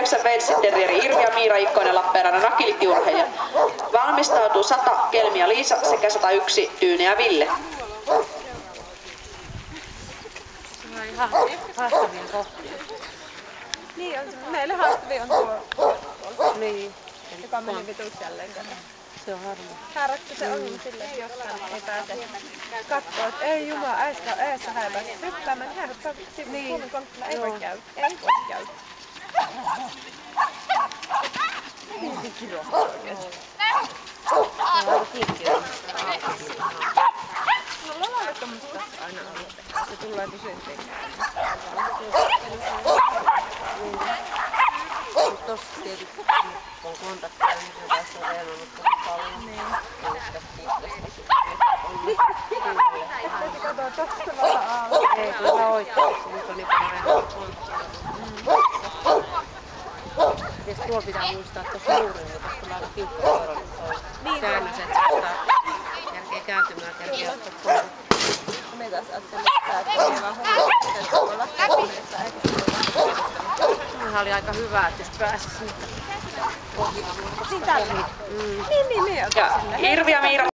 9 Wales Terrieri Irvi ja Miira Ikkonen Lappeenrannan akilitiurheilija. Valmistautuu 100 Kelmi ja Liisa sekä 101 Tyyne ja Ville. No ihan haastavia kohtia. Niin, on se, meille haastavia on tuo, Niin. joka meni vituksi jälleen kerran. Se on harmi. Häärätty se on silleen, jos hän ei pääse kattoo, että ei jumala, äiska äessä hän ei pääse hyppäämään. Hän hyppää Suomen konttilla, ei voi käydä. Ei voi käydä. Niin kirosta oikeesti. Mulla on ollut tommoista tässä aina ollut. Se tulee pysyyntiin. Tossa tietysti on kontakteja, niin tässä on reenannut paljon. Niin. Että se katsoo tosta vasta aamulla. Ei, kun ihan oikeasti. Nyt on niin paljon reenannut kontakteja. Ja sitten tuo pitää muistaa tuossa juurilla, koska tulee aika tiukka suora, niin se on käännös, että saattaa järkeä kääntymään, järkeä ottaa kohdalla. Me taas ajattelin, että ei vaan huomioon, että olla käsineessä eikä sitä. Ihan oli aika hyvä, että jos pääsis nyt pohjaan. Niin tällä. Niin. Ja Irvi ja Miira